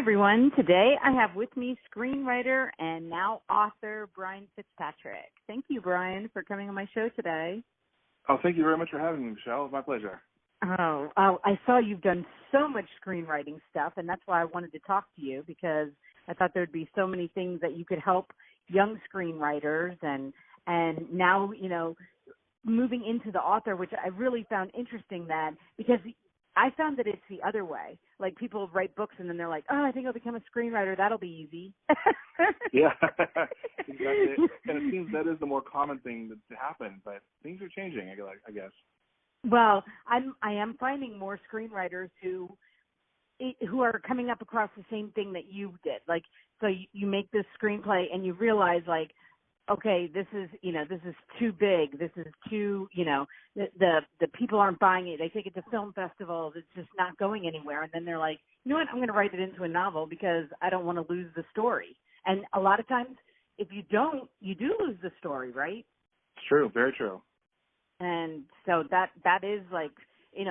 everyone. Today I have with me screenwriter and now author Brian Fitzpatrick. Thank you, Brian, for coming on my show today. Oh, thank you very much for having me, Michelle. It's my pleasure. Oh, I saw you've done so much screenwriting stuff, and that's why I wanted to talk to you, because I thought there'd be so many things that you could help young screenwriters and now, you know, moving into the author, which I really found interesting that, because I found that it's the other way. Like, people write books and then they're like, oh, I think I'll become a screenwriter. That'll be easy. Yeah, exactly. And it seems that is the more common thing to happen, but things are changing, I guess. Well, I am finding more screenwriters who are coming up across the same thing that you did. Like, so you make this screenplay and you realize, like, okay, this is too big. This is too, the people aren't buying it. They take it to film festivals. It's just not going anywhere. And then they're like, you know what, I'm going to write it into a novel because I don't want to lose the story. And a lot of times, if you don't, you do lose the story, right? It's true. Very true. And so that is like, and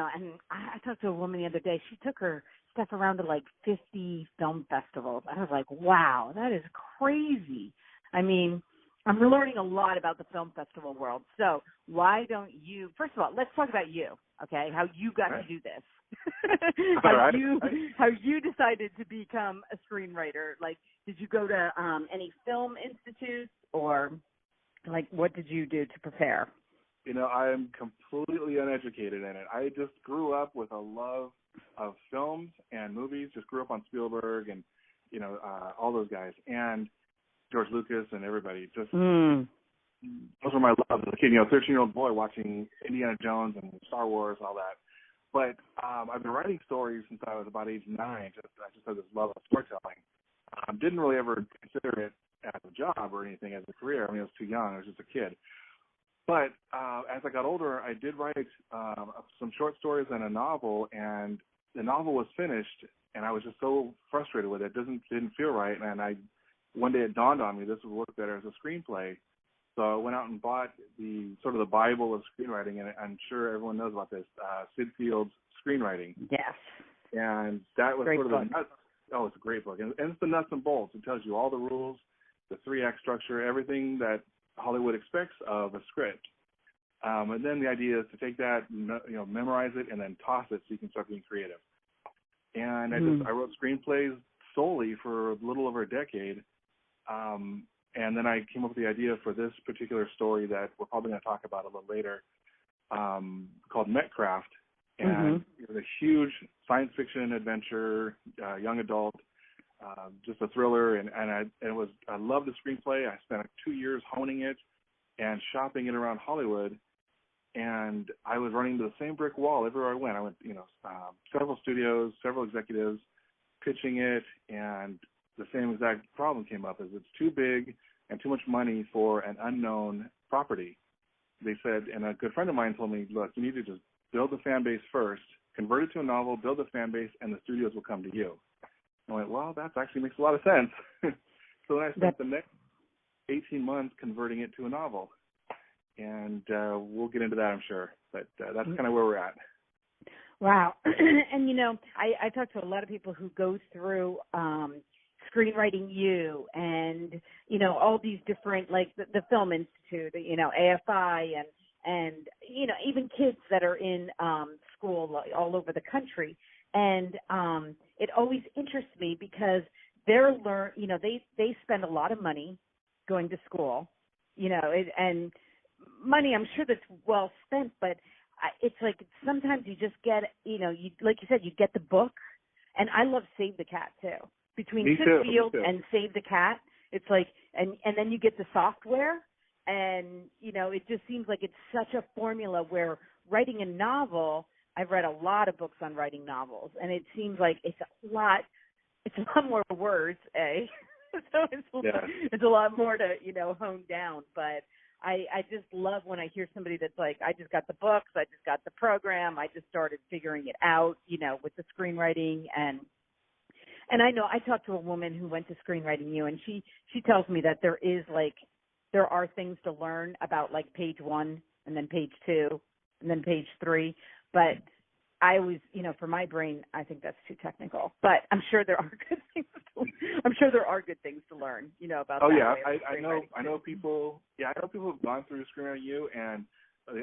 I talked to a woman the other day. She took her stuff around to like 50 film festivals. I was like, wow, that is crazy. I mean, I'm learning a lot about the film festival world. So why don't you, first of all, let's talk about you, okay, how you got to do this. How you decided to become a screenwriter. Like, did you go to any film institutes, or like what did you do to prepare? I am completely uneducated in it. I just grew up with a love of films and movies, just grew up on Spielberg and, all those guys. And George Lucas and everybody. Those were my loves as a kid. 13-year-old boy watching Indiana Jones and Star Wars and all that. But I've been writing stories since I was about age 9. I just had this love of storytelling. Didn't really ever consider it as a job or anything, as a career. I mean, I was too young. I was just a kid. But as I got older, I did write some short stories and a novel, and the novel was finished, and I was just so frustrated with it. It didn't feel right, and one day it dawned on me this would work better as a screenplay. So I went out and bought the Bible of screenwriting, and I'm sure everyone knows about this, Sid Field's Screenwriting. Yes. And that was great sort of book. the nuts. Oh, it's a great book. And it's the nuts and bolts. It tells you all the rules, the 3-act structure, everything that Hollywood expects of a script. And then the idea is to take that, memorize it, and then toss it so you can start being creative. And I wrote screenplays solely for a little over a decade. And then I came up with the idea for this particular story that we're probably going to talk about a little later, called Mechcraft. And it was a huge science fiction adventure, young adult, just a thriller. And I loved the screenplay. I spent 2 years honing it and shopping it around Hollywood. And I was running into the same brick wall everywhere I went. I went, several studios, several executives pitching it, and the same exact problem came up, is it's too big and too much money for an unknown property. They said, and a good friend of mine told me, look, you need to just build the fan base first, convert it to a novel, build the fan base, and the studios will come to you. I went, well, that actually makes a lot of sense. So then I spent the next 18 months converting it to a novel. And we'll get into that, I'm sure. But that's kind of where we're at. Wow. And, I talk to a lot of people who go through Screenwriting U and, all these different, like the Film Institute, AFI and even kids that are in school all over the country. And it always interests me because they spend a lot of money going to school, and money I'm sure that's well spent, but it's like sometimes you just get, like you said, you get the book. And I love Save the Cat, too. Between Sid Field and Save the Cat, it's like, and then you get the software, and, it just seems like it's such a formula where writing a novel, I've read a lot of books on writing novels, and it seems like it's a lot more words, so it's a lot more to, hone down, but I just love when I hear somebody that's like, I just got the books, I just got the program, I just started figuring it out, with the screenwriting. And I know I talked to a woman who went to Screenwriting U, and she tells me that there are things to learn about, like, page 1 and then page 2 and then page 3. But I was, for my brain, I think that's too technical. But I'm sure there are good things. I'm sure there are good things to learn, about. Oh that yeah, way of I know people. Yeah, I know people who've gone through Screenwriting U, and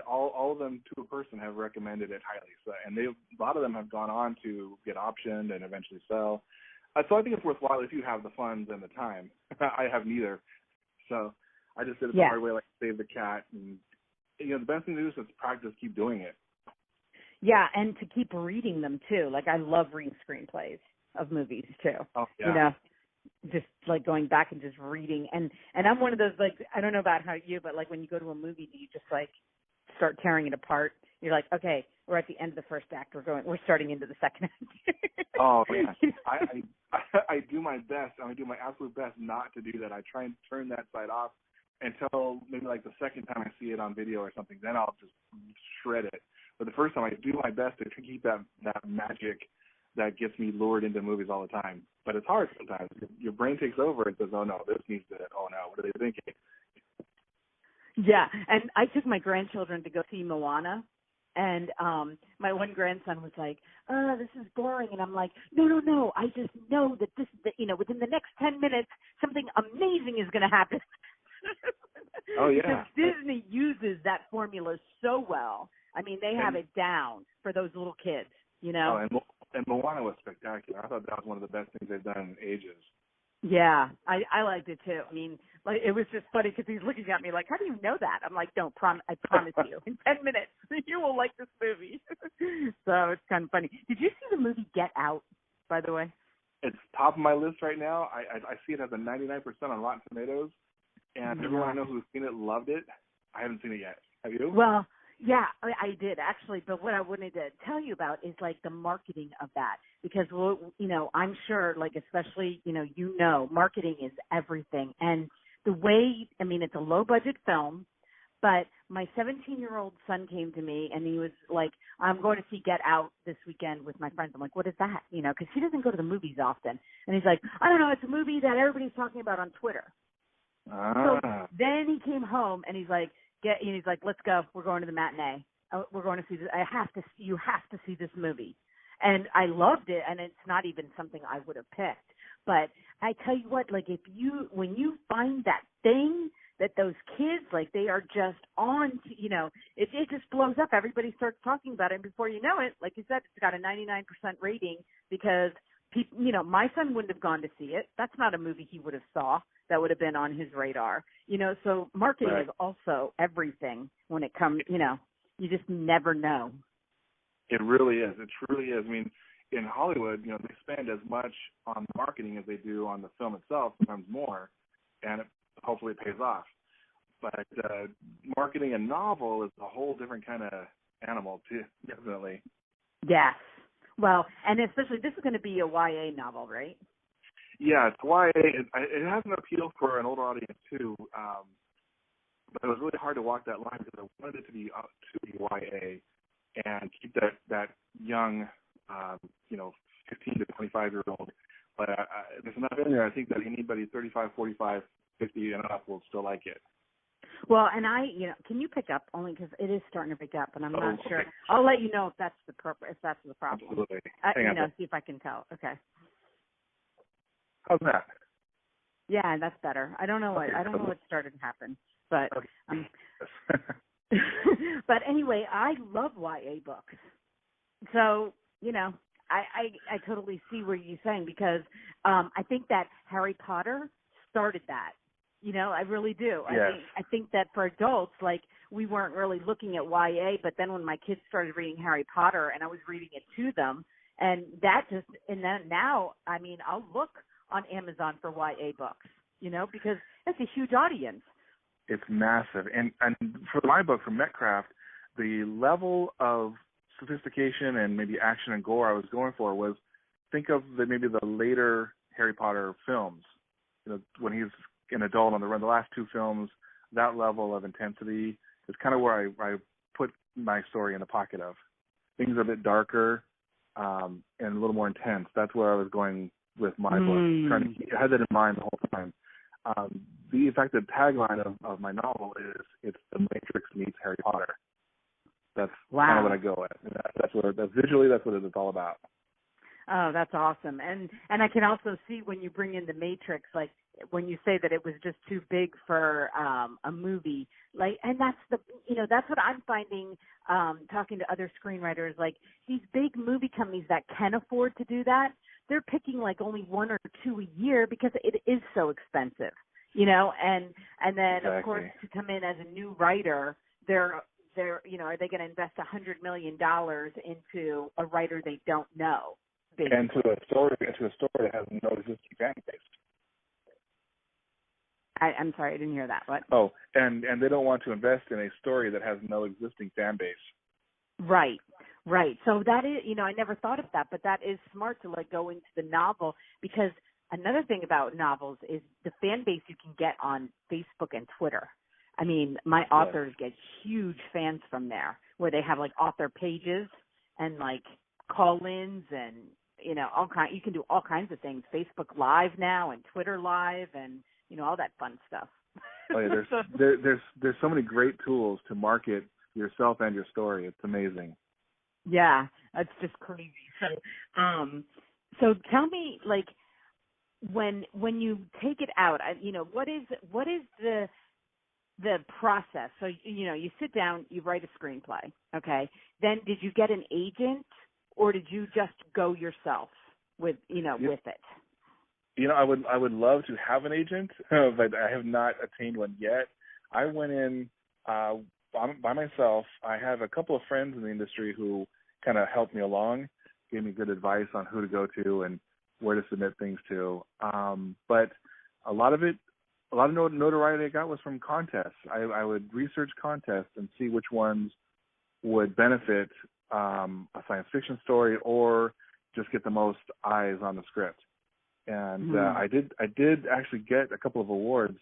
all of them to a person have recommended it highly. So, and a lot of them have gone on to get optioned and eventually sell. So I think it's worthwhile if you have the funds and the time. I have neither, so I just did it the hard way, like save the cat. And the best thing to do is just practice, keep doing it. Yeah, and to keep reading them too. Like I love reading screenplays of movies too. Oh yeah. Just like going back and just reading. And I'm one of those, like, I don't know about how you, but like when you go to a movie, do you just like start tearing it apart? You're like, okay, we're at the end of the first act. We're starting into the second act. Oh yeah. I do my best. I do my absolute best not to do that. I try and turn that side off until maybe like the second time I see it on video or something. Then I'll just shred it. But the first time, I do my best to keep that magic that gets me lured into movies all the time. But it's hard sometimes. Your brain takes over and says, oh, no, this needs to, oh, no, what are they thinking? Yeah, and I took my grandchildren to go see Moana, and my one grandson was like, this is boring. And I'm like, no, I just know that this, within the next 10 minutes, something amazing is going to happen. Oh, yeah. Because Disney uses that formula so well. I mean, they have it down for those little kids, Oh, and Moana was spectacular. I thought that was one of the best things they've done in ages. Yeah, I liked it too. I mean, like it was just funny because he's looking at me like, how do you know that? I'm like, I promise you, in 10 minutes, you will like this movie. So it's kind of funny. Did you see the movie Get Out, by the way? It's top of my list right now. I see it as a 99% on Rotten Tomatoes, and everyone I know who's seen it loved it. I haven't seen it yet. Have you? Well, yeah, I did actually. But what I wanted to tell you about is like the marketing of that, because I'm sure, like especially marketing is everything. And the way, I mean, it's a low budget film, but my 17-year-old son came to me and he was like, I'm going to see Get Out this weekend with my friends. I'm like, what is that? Because he doesn't go to the movies often. And he's like, I don't know, it's a movie that everybody's talking about on Twitter. So then he came home and he's like, let's go. We're going to the matinee. We're going to see this. You have to see this movie. And I loved it, and it's not even something I would have picked. But I tell you what, like when you find that thing that those kids, like they are just on, it just blows up. Everybody starts talking about it, and before you know it, like you said, it's got a 99% rating because people, my son wouldn't have gone to see it. That's not a movie he would have saw. That would have been on his radar, so marketing is also everything when it comes, you just never know. It really is. It truly is. I mean, in Hollywood, they spend as much on marketing as they do on the film itself, sometimes more, and hopefully it pays off. But marketing a novel is a whole different kind of animal, too, definitely. Yes. Well, and especially this is going to be a YA novel, right? Yeah, it's YA. It has an appeal for an older audience too, but it was really hard to walk that line because I wanted it to be YA and keep that young, 15 to 25-year-old. But there's enough in there. I think that anybody 35, 45, 50 and up will still like it. Well, and can you pick up only because it is starting to pick up, and I'm not sure. I'll let you know if that's the problem. Absolutely. See if I can tell. Okay. How's that? Yeah, that's better. I don't know what started to happen, but but anyway, I love YA books. So I totally see what you're saying because I think that Harry Potter started that. I really do. Yes. I think that for adults, like we weren't really looking at YA, but then when my kids started reading Harry Potter and I was reading it to them, and then now, I mean, I'll look on Amazon for YA books, because that's a huge audience. It's massive. And for my book, from Mechcraft, the level of sophistication and maybe action and gore I was going for was, think of maybe the later Harry Potter films, when he's an adult on the run. The last two films, that level of intensity is kind of where I put my story in the pocket of. Things a bit darker and a little more intense. That's where I was going with my book. I had that in mind the whole time. The effective tagline of my novel is, it's The Matrix meets Harry Potter. That's kind of what I go at. And that's visually that's what it's all about. Oh, that's awesome. And I can also see when you bring in the Matrix, like when you say that it was just too big for a movie, like, and that's what I'm finding talking to other screenwriters, like these big movie companies that can afford to do that, they're picking like only one or two a year because it is so expensive, and then Exactly. Of course to come in as a new writer, they're are they going to invest $100 million into a writer they don't know? Basically. And to a story that has no existing fan base. I'm sorry, I didn't hear that. What? Oh, and they don't want to invest in a story that has no existing fan base. Right. So that is, I never thought of that, but that is smart to like go into the novel, because another thing about novels is the fan base you can get on Facebook and Twitter. I mean, my authors get huge fans from there, where they have like author pages and like call-ins and all kind. You can do all kinds of things. Facebook Live now and Twitter Live and all that fun stuff. Oh yeah, there's so many great tools to market yourself and your story. It's amazing. Yeah, that's just crazy. So tell me, like, when you take it out, what is the process? So you sit down, you write a screenplay, okay? Then did you get an agent, or did you just go yourself with with it? I would love to have an agent, but I have not attained one yet. I went in by myself. I have a couple of friends in the industry who kind of helped me along, gave me good advice on who to go to and where to submit things to. But a lot of notoriety I got was from contests. I would research contests and see which ones would benefit a science fiction story or just get the most eyes on the script. And I did actually get a couple of awards.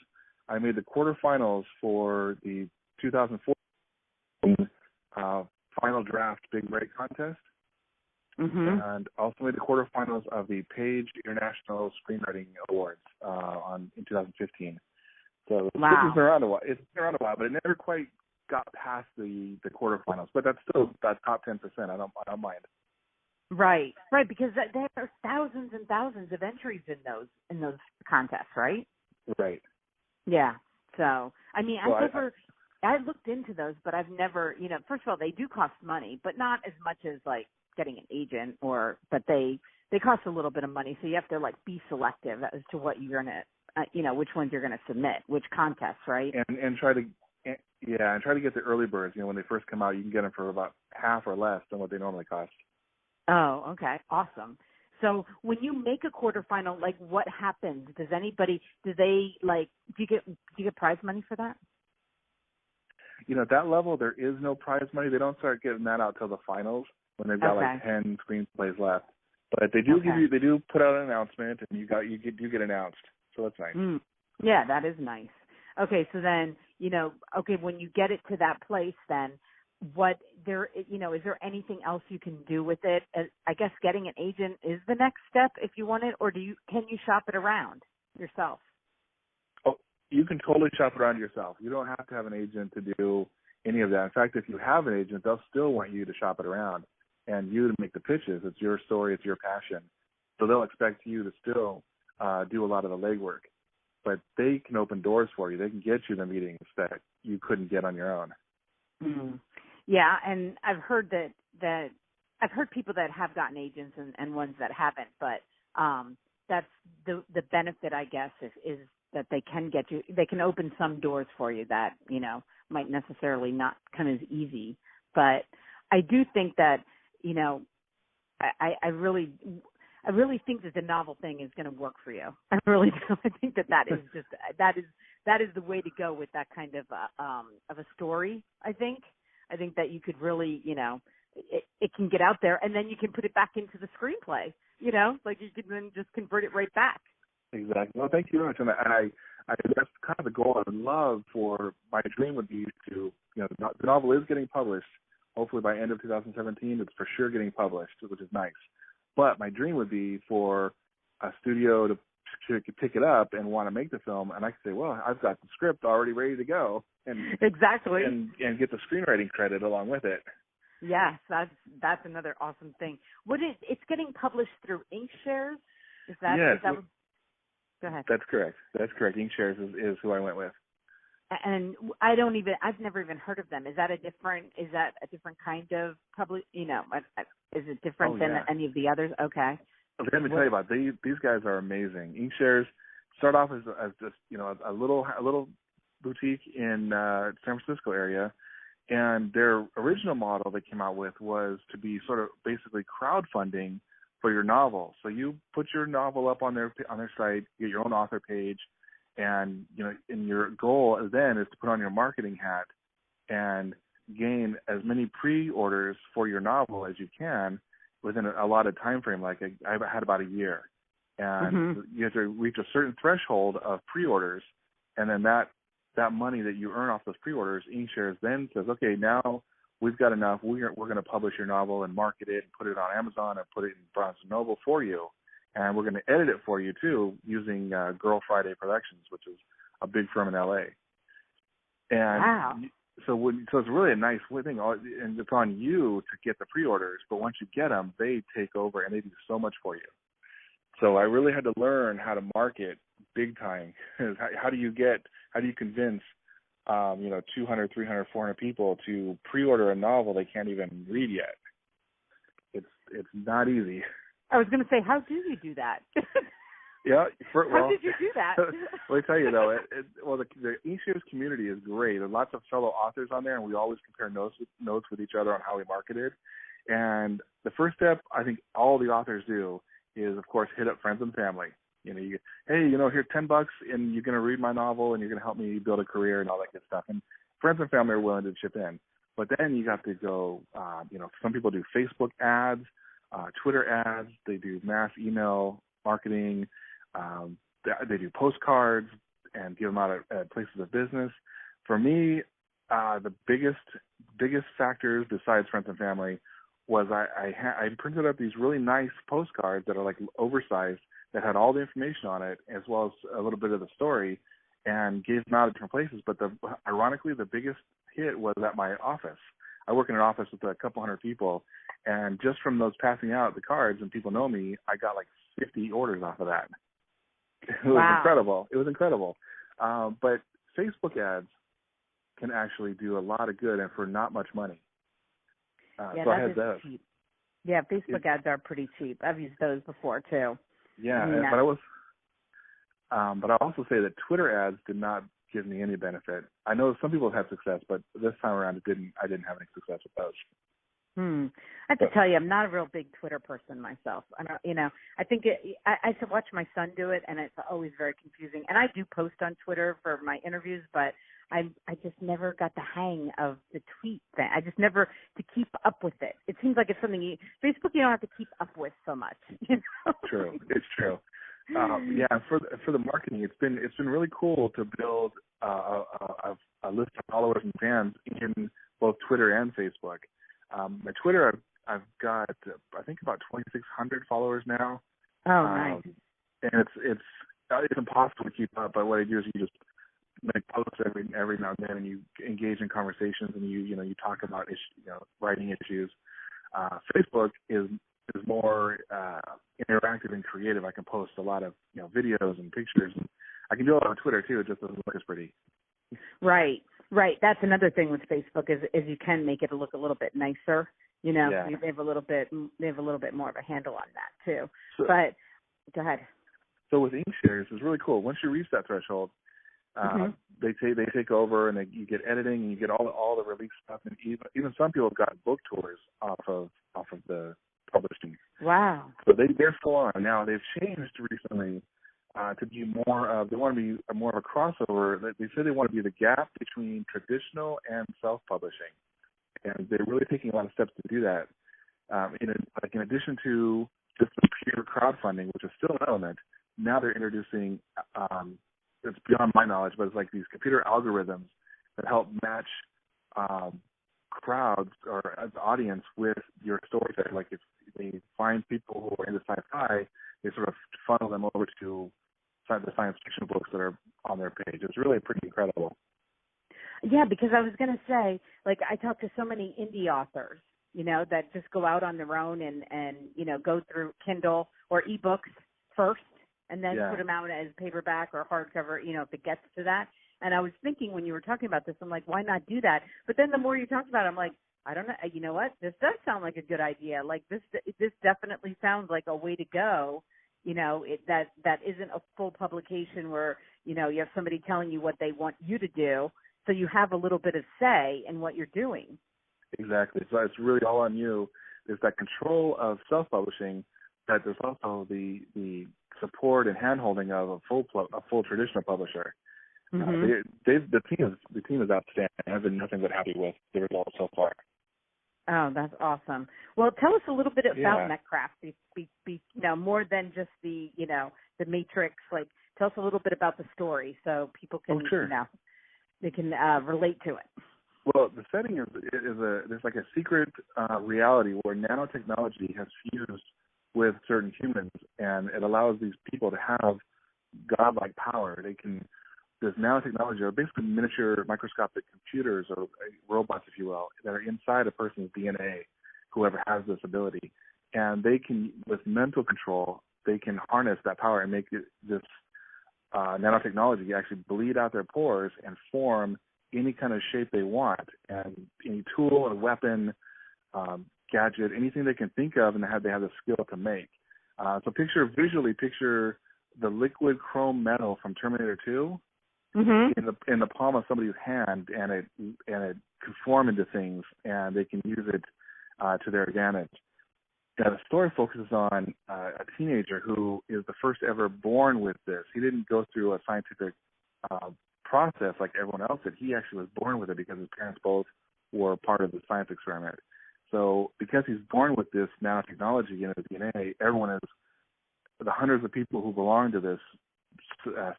I made the quarterfinals for the 2014 final draft Big Break contest, and also made the quarterfinals of the Page International Screenwriting Awards in 2015. So It's been around a while, but it never quite got past the quarterfinals. But that's still that top 10%. I don't mind. Right, because there are thousands and thousands of entries in those contests, right? Right. Yeah. So, I mean, I looked into those, but I've never, first of all, they do cost money, but not as much as like getting an agent but they cost a little bit of money. So you have to like be selective as to what you're going to, which ones you're going to submit, which contests, right? And try to get the early birds. When they first come out, you can get them for about half or less than what they normally cost. Oh, okay. Awesome. So when you make a quarterfinal, like what happens? Do you get prize money for that? At that level, there is no prize money. They don't start getting that out till the finals when they've got like 10 screenplays left. But they do they do put out an announcement, and you get announced. So that's nice. Yeah, that is nice. Okay, so then, when you get it to that place, then is there anything else you can do with it? I guess getting an agent is the next step if you want it, or can you shop it around yourself? Oh, you can totally shop it around yourself. You don't have to have an agent to do any of that. In fact, if you have an agent, they'll still want you to shop it around and you to make the pitches. It's your story. It's your passion. So they'll expect you to still do a lot of the legwork. But they can open doors for you. They can get you the meetings that you couldn't get on your own. Mm. Yeah, and I've heard that I've heard people that have gotten agents and ones that haven't, but that's the benefit, I guess, is that they can open some doors for you that, might necessarily not come as easy. But I do think that, I really think that the novel thing is going to work for you. I really do. I think that is the way to go with that kind of a story. I think that you could really, it can get out there, and then you can put it back into the screenplay. Like you can then just convert it right back. Exactly. Well, thank you very much. And I that's kind of the goal I would love for. My dream would be to, the novel is getting published. Hopefully by end of 2017, it's for sure getting published, which is nice. But my dream would be for a studio to pick it up and want to make the film, and I could say, well, I've got the script already ready to go, and exactly, and get the screenwriting credit along with it. Yes, that's another awesome thing. It's getting published through Inkshares? Yes, go ahead. that's correct. That's correct. Inkshares is who I went with. And I've never even heard of them. Is that a different kind of public, is it different than any of the others? Okay. Let me tell you about it. These guys are amazing. Inkshares start off as just, a little boutique in San Francisco area, and their original model they came out with was to be sort of basically crowdfunding for your novel. So you put your novel up on their site, get your own author page, and and your goal then is to put on your marketing hat and gain as many pre-orders for your novel as you can within a allotted time frame. Like I had about a year, and you have to reach a certain threshold of pre-orders, and then that money that you earn off those pre-orders, Inkshares then says, okay, now we've got enough. We're going to publish your novel and market it and put it on Amazon and put it in Barnes & Noble for you. And we're going to edit it for you, too, using Girl Friday Productions, which is a big firm in L.A. And wow. So it's really a nice thing. And it's on you to get the pre-orders. But once you get them, they take over and they do so much for you. So I really had to learn how to market big time. How do you convince 200, 300, 400 people to pre-order a novel they can't even read yet? It's not easy. I was going to say, how do you do that? Yeah. How did you do that? Let me tell you, though, the Inkshares community is great. There are lots of fellow authors on there, and we always compare notes with each other on how we market it. And the first step, I think all the authors do is, of course, hit up friends and family. Hey, here's $10, and you're going to read my novel, and you're going to help me build a career and all that good stuff. And friends and family are willing to chip in. But then you have to go, some people do Facebook ads, Twitter ads, they do mass email marketing, they do postcards and give them out at places of business. For me, the biggest factors besides friends and family was I printed up these really nice postcards that are like oversized that had all the information on it as well as a little bit of the story and gave them out at different places. But ironically, the biggest hit was at my office. I work in an office with a couple hundred people, and just from those passing out the cards and people know me, I got like 50 orders off of that. It was incredible. It was incredible. But Facebook ads can actually do a lot of good and for not much money. So that is cheap. Yeah, Facebook ads are pretty cheap. I've used those before too. Yeah, but I'll also say that Twitter ads did not give me any benefit. I know some people have had success, but this time around I didn't have any success with those. I have to tell you, I'm not a real big Twitter person myself. I think I watch my son do it, and it's always very confusing. And I do post on Twitter for my interviews, but I just never got the hang of the tweet thing. I just never to keep up with it. It seems like it's something Facebook you don't have to keep up with so much. True, it's true. For the marketing, it's been really cool to build a list of followers and fans in both Twitter and Facebook. My Twitter, I've got I think about 2,600 followers now. Oh, nice. And it's impossible to keep up. But what I do is you just make posts every now and then, and you engage in conversations, and you talk about writing issues. Facebook is more interactive and creative. I can post a lot of videos and pictures, and I can do it on Twitter too. It just doesn't look as pretty. Right. That's another thing with Facebook is you can make it look a little bit nicer. Yeah. They have a little bit more of a handle on that too. But go ahead. So with Inkshares, it's really cool. Once you reach that threshold, they take over, and you get editing, and you get all the release stuff, and even some people have gotten book tours off of the publishing. Wow. So they're full on now. They've changed recently to be more of. They want to be more of a crossover. They say they want to be the gap between traditional and self-publishing, and they're really taking a lot of steps to do that. In addition to just the pure crowdfunding, which is still an element, now they're introducing. It's beyond my knowledge, but it's like these computer algorithms that help match crowds or the audience with your story. Like if they find people who are into sci-fi, they sort of funnel them over to the science fiction books that are on their page. It's really pretty incredible. Yeah, because I was going to say, like, I talk to so many indie authors, that just go out on their own and go through Kindle or ebooks first and then put them out as paperback or hardcover, if it gets to that. And I was thinking when you were talking about this, I'm like, why not do that? But then the more you talked about it, I'm like, I don't know. You know what? This does sound like a good idea. Like this definitely sounds like a way to go. That isn't a full publication where, you have somebody telling you what they want you to do. So you have a little bit of say in what you're doing. Exactly. So it's really all on you. There's that control of self-publishing, but there's also the support and handholding of a full traditional publisher. Mm-hmm. The team is outstanding. I've been nothing but happy with the results so far. Oh, that's awesome. Well, tell us a little bit about Mechcraft. More than just the matrix. Like, tell us a little bit about the story so people can, they can relate to it. Well, the setting there's like a secret reality where nanotechnology has fused with certain humans, and it allows these people to have godlike power. This nanotechnology are basically miniature microscopic computers or robots, if you will, that are inside a person's DNA, whoever has this ability. And they can, with mental control, they can harness that power and make this nanotechnology actually bleed out their pores and form any kind of shape they want, and any tool or weapon, gadget, anything they can think of, and they have the skill to make. So picture the liquid chrome metal from Terminator 2 in the palm of somebody's hand, and it can form into things, and they can use it to their advantage. Now, the story focuses on a teenager who is the first ever born with this. He didn't go through a scientific process like everyone else did. He actually was born with it because his parents both were part of the science experiment. So because he's born with this nanotechnology in his DNA, the hundreds of people who belong to this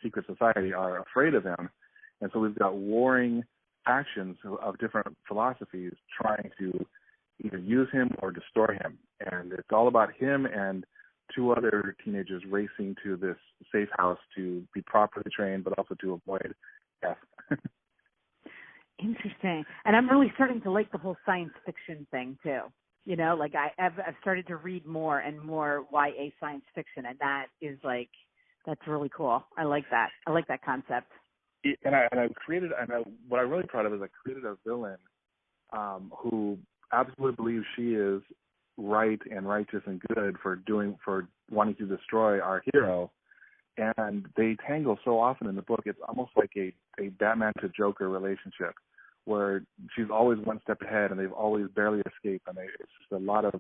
secret society are afraid of him. And so we've got warring factions of different philosophies trying to either use him or destroy him. And it's all about him and two other teenagers racing to this safe house to be properly trained, but also to avoid death. Interesting. And I'm really starting to like the whole science fiction thing too. I've started to read more and more YA science fiction, and that is that's really cool. I like that. I like that concept. What I'm really proud of is I created a villain who absolutely believes she is right and righteous and good for wanting to destroy our hero. And they tangle so often in the book. It's almost like a Batman to Joker relationship, where she's always one step ahead and they've always barely escaped. And it's just a lot of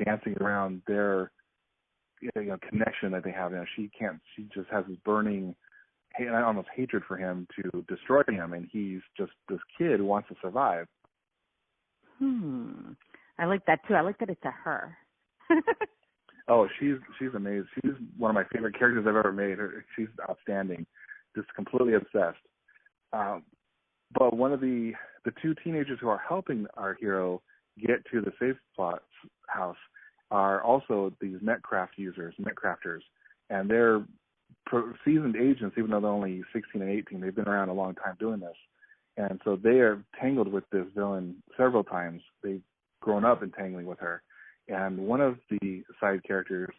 dancing around their connection that they have. She just has this burning, almost hatred for him to destroy him. And he's just this kid who wants to survive. I like that too. I like that it's a her. Oh, she's amazing. She's one of my favorite characters I've ever made. She's outstanding. Just completely obsessed. But one of the two teenagers who are helping our hero get to the safe house are also these Mechcrafters, and they're seasoned agents, even though they're only 16 and 18. They've been around a long time doing this. And so they are tangled with this villain several times. They've grown up entangling with her. And one of the side characters,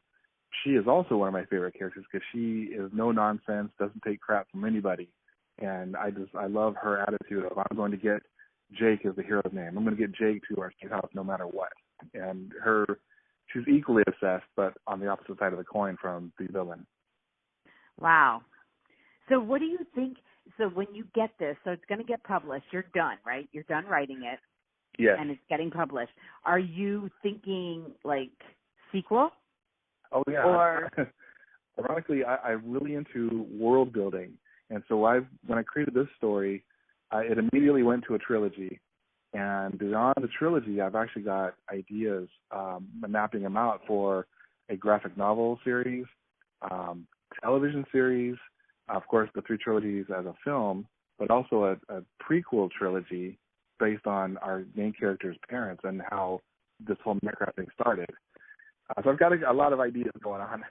she is also one of my favorite characters because she is no nonsense, doesn't take crap from anybody. And I love her attitude of, I'm going to get Jake as the hero's name. I'm going to get Jake to our safe house no matter what. And she's equally obsessed, but on the opposite side of the coin from the villain. Wow. So what do you think? So when you get this, so it's going to get published. You're done, right? You're done writing it. Yes. And it's getting published. Are you thinking sequel? Oh yeah. Or ironically, I'm really into world building, and so when I created this story, it immediately went to a trilogy. And beyond the trilogy, I've actually got ideas, mapping them out for a graphic novel series, television series, of course, the 3 trilogies as a film, but also a prequel trilogy based on our main character's parents and how this whole Mechcraft thing started. So I've got a lot of ideas going on.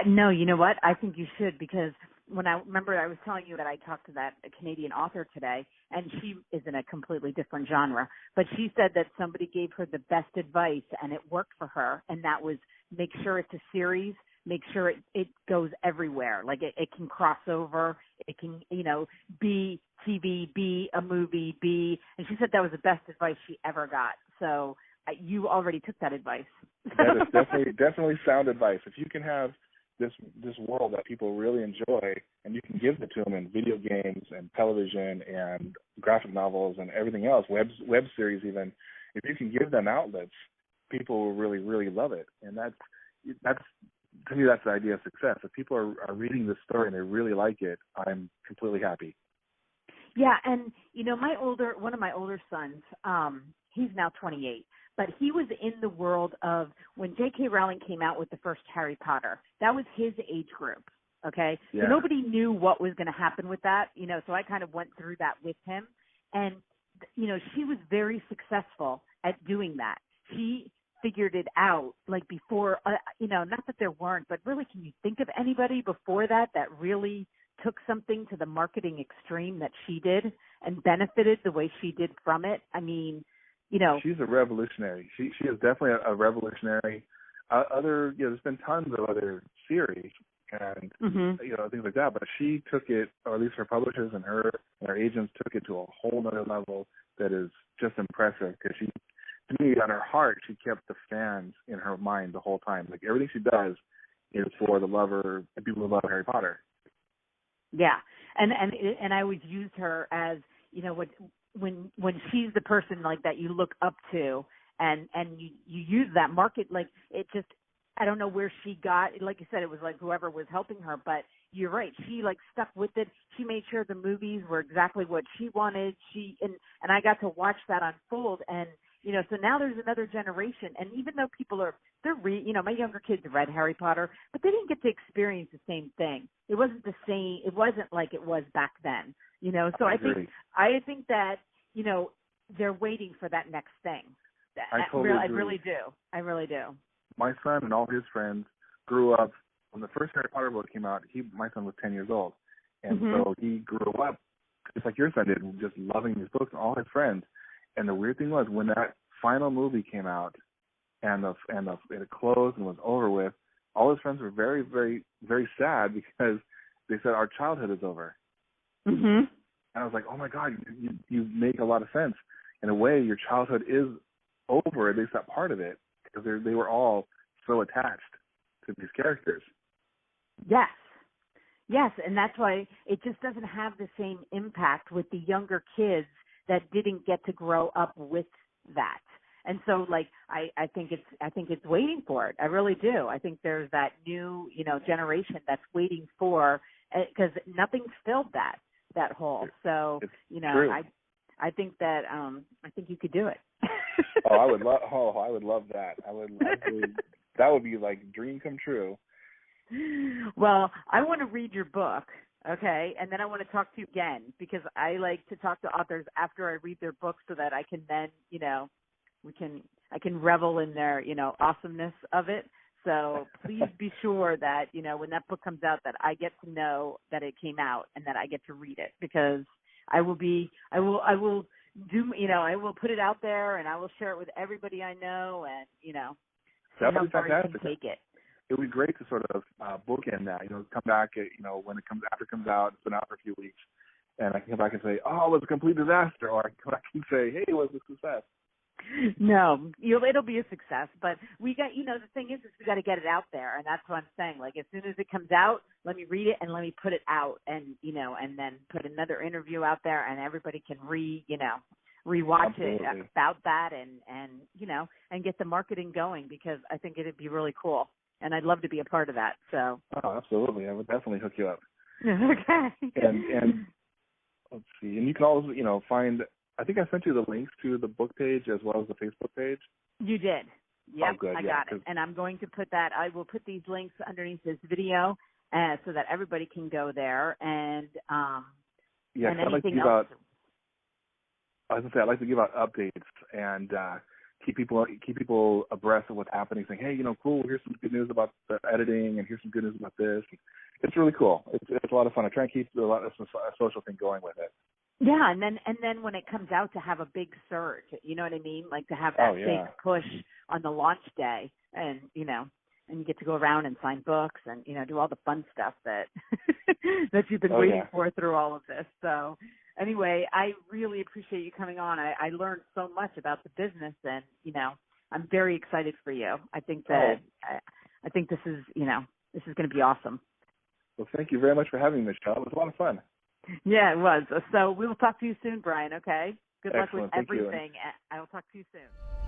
No, you know what? I think you should, because when I remember I was telling you that I talked to that Canadian author today, and she is in a completely different genre, but she said that somebody gave her the best advice and it worked for her, and that was make sure it's a series, make sure it goes everywhere. Like it can cross over, it can, be TV, be a movie, and she said that was the best advice she ever got. So you already took that advice. That is definitely sound advice. If you can have this world that people really enjoy, and you can give it to them in video games and television and graphic novels and everything else, web series even, if you can give them outlets, people will really, really love it. And that's to me, that's the idea of success. If people are reading this story and they really like it, I'm completely happy. Yeah, and one of my older sons, he's now 28. But he was in the world of when J.K. Rowling came out with the first Harry Potter. That was his age group, okay? Yeah. So nobody knew what was going to happen with that, so I kind of went through that with him. And, she was very successful at doing that. She figured it out, like before, not that there weren't, but really can you think of anybody before that really took something to the marketing extreme that she did and benefited the way she did from it? I mean, she's a revolutionary. She is definitely a revolutionary. There's been tons of other series and things like that, but she took it, or at least her publishers and her agents took it to a whole other level that is just impressive. Because she, to me, on her heart, she kept the fans in her mind the whole time. Like everything she does is for the people who love Harry Potter. Yeah, and I always used her as when she's the person like that you look up to, and you use that market, like it just, I don't know where she got, like you said, it was like whoever was helping her, but you're right, she like stuck with it. She made sure the movies were exactly what she wanted. And I got to watch that unfold, and so now there's another generation, and even though people my younger kids read Harry Potter, but they didn't get to experience the same thing. It wasn't the same. It wasn't like it was back then, So I think that, they're waiting for that next thing. I totally agree. I really do. My son and all his friends grew up when the first Harry Potter book came out. My son was 10 years old, and so he grew up just like your son did, just loving these books and all his friends. And the weird thing was when that final movie came out and it closed and was over with, all his friends were very, very, very sad because they said our childhood is over. Mm-hmm. And I was like, oh my God, you make a lot of sense. In a way, your childhood is over, at least that part of it, because they were all so attached to these characters. Yes, and that's why it just doesn't have the same impact with the younger kids that didn't get to grow up with that. And so, like, I think it's waiting for it. I really do. I think there's that new, generation that's waiting for, because nothing's filled that hole. So, true. I think that I think you could do it. I would love that. That would be like dream come true. Well, I want to read your book, okay, and then I want to talk to you again, because I like to talk to authors after I read their book so that I can then, I can revel in their, awesomeness of it. So please be sure that, when that book comes out, that I get to know that it came out and that I get to read it, because I will put it out there and I will share it with everybody I know, and, see how far you can take it. It would be great to sort of bookend that, come back, when after it comes out, it's been out for a few weeks, and I can come back and say, oh, it was a complete disaster, or I can come back and say, hey, it was a success. No, it'll be a success, but we got, the thing is we got to get it out there, and that's what I'm saying. Like, as soon as it comes out, let me read it and let me put it out, and, and then put another interview out there, and everybody can rewatch Absolutely. It about that, and get the marketing going, because I think it'd be really cool. And I'd love to be a part of that. So. Oh, absolutely. I would definitely hook you up. Okay. And let's see. And you can always, find, I think I sent you the links to the book page as well as the Facebook page. You did. Yep, oh, good. I got it. And I'm going to put that, I will put these links underneath this video so that everybody can go there. And, yeah, and anything else. I'd like to give out updates, and keep people abreast of what's happening, saying, hey, cool, here's some good news about the editing, and here's some good news about this. It's really cool. It's a lot of fun. I try and keep a social thing going with it. Yeah, and then when it comes out, to have a big surge, you know what I mean? Like to have that big push on the launch day, and and you get to go around and sign books and do all the fun stuff that that you've been waiting for through all of this. So anyway, I really appreciate you coming on. I learned so much about the business, and I'm very excited for you. I think that I think this is this is going to be awesome. Well, thank you very much for having me, Michelle. It was a lot of fun. Yeah, it was. So we will talk to you soon, Brian, okay? Good luck with Excellent. Thank everything. I will talk to you soon.